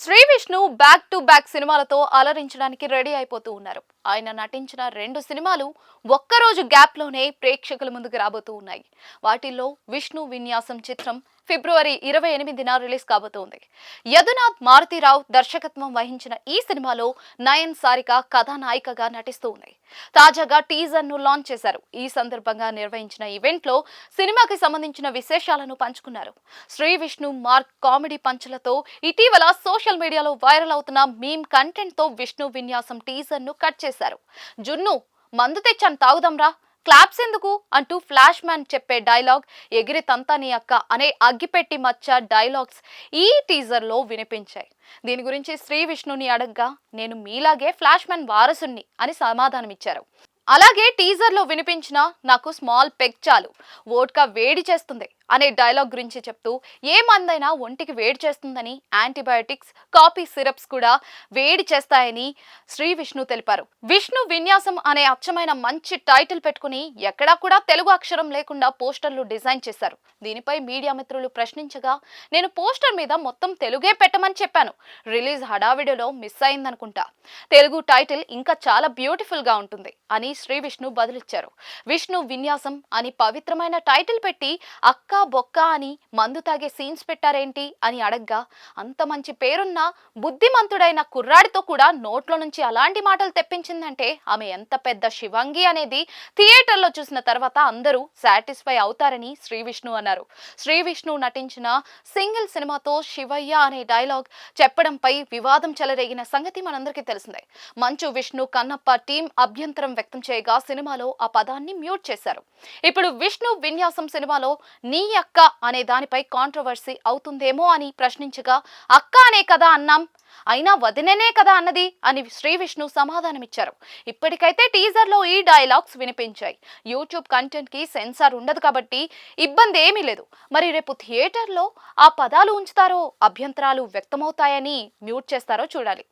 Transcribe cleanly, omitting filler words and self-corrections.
Shri Vishnu back to back సినిమాలతో అలరించడానికి ready అయిపోతూ ఉన్నారు. ఆయన నటించిన 2 సినిమాలు ఒక్కరోజు గ్యాప్ లోనే ప్రేక్షకుల ముందుకు రాబోతూ ఉన్నాయి. వాటిల్లో విష్ణు విన్యాసం చిత్రం ఫిబ్రవరి 28న రిలీజ్ కాబోతోంది. యదునాథ్ మారుతీరావు దర్శకత్వం వహించిన ఈ సినిమాలో నయన్ సారిక కథానాయికగా నటిస్తూ ఉంది. తాజాగా టీజర్ ను లాంచ్ చేశారు. ఈ సందర్భంగా నిర్వహించిన ఈవెంట్ లో సినిమాకి సంబంధించిన విశేషాలను పంచుకున్నారు. శ్రీ విష్ణు మార్క్ కామెడీ పంచులతో ఇటీవల సోషల్ మీడియాలో వైరల్ అవుతున్న మీమ్ కంటెంట్ తో విష్ణు విన్యాసం టీజర్ ను కట్ చేశారు. జున్ను మందు తెచ్చాను తాగుదాంరా, క్లాప్స్ ఎందుకు అంటూ ఫ్లాష్ మ్యాన్ చెప్పే డైలాగ్, ఎగిరి తంతా నీ అక్క అనే అగ్గిపెట్టి మచ్చ డైలాగ్స్ ఈ టీజర్ లో వినిపించాయి. దీని గురించి శ్రీ విష్ణుని అడగ్గా నేను మీలాగే ఫ్లాష్ మ్యాన్ వారసుని అని సమాధానమిచ్చారు. అలాగే టీజర్ లో వినిపించిన నాకు స్మాల్ పెగ్ చాలు, వోడ్కా వేడి చేస్తుంది అనే డైలాగ్ గురించి చెప్తూ ఏ మందైనా ఒంటికి వేడి చేస్తుందని, యాంటీబయాటిక్స్ కాఫీ సిరప్స్ కూడా వేడి చేస్తాయని శ్రీ విష్ణు తెలిపారు. విష్ణు విన్యాసం అనే అచ్చమైన మంచి టైటిల్ పెట్టుకుని ఎక్కడా కూడా తెలుగు అక్షరం లేకుండా పోస్టర్లు డిజైన్ చేశారు. దీనిపై మీడియా మిత్రులు ప్రశ్నించగా నేను పోస్టర్ మీద మొత్తం తెలుగే పెట్టమని చెప్పాను, రిలీజ్ హడావిడిలో మిస్ అయిందనుకుంటా, తెలుగు టైటిల్ ఇంకా చాలా బ్యూటిఫుల్ గా ఉంటుంది అని శ్రీ విష్ణు బదులిచ్చారు. విష్ణు విన్యాసం అని పవిత్రమైన టైటిల్ పెట్టి అక్క బొక్క అని మందు తాగే సీన్స్ పెట్టారేంటి అని అడగ్గా అంత మంచి పేరున్న బుద్ధిమంతుడైన కుర్రాడితో కూడా నోట్లో నుంచి అలాంటి మాటలు తెప్పించిందంటే ఆమె ఎంత పెద్ద శివంగి అనేది థియేటర్లో చూసిన తర్వాత అందరూ సాటిస్ఫై అవుతారని శ్రీ విష్ణు అన్నారు. శ్రీ విష్ణు నటించిన సింగిల్ సినిమాతో శివయ్య అనే డైలాగ్ చెప్పడంపై వివాదం చెలరేగిన సంగతి మనందరికీ తెలిసిందే. మంచు విష్ణు కన్నప్ప టీం అభ్యంతరం వ్యక్తం చేయగా సినిమాలో ఆ పదాన్ని మ్యూట్ చేశారు. ఇప్పుడు విష్ణు విన్యాసం సినిమాలో నీ అక్క అనే దానిపై కాంట్రవర్సీ అవుతుందేమో అని ప్రశ్నించగా అక్క అనే కదా అన్నాం, అయినా వదినేనే కదా అన్నది అని శ్రీ విష్ణు సమాధానమిచ్చారు. ఇప్పటికైతే టీజర్ లో ఈ డైలాగ్స్ వినిపించాయి. యూట్యూబ్ కంటెంట్ కి సెన్సార్ ఉండదు కాబట్టి ఇబ్బంది ఏమీ లేదు. మరి రేపు థియేటర్ లో ఆ పదాలు ఉంచుతారో, అభ్యంతరాలు వ్యక్తమవుతాయని మ్యూట్ చేస్తారో చూడాలి.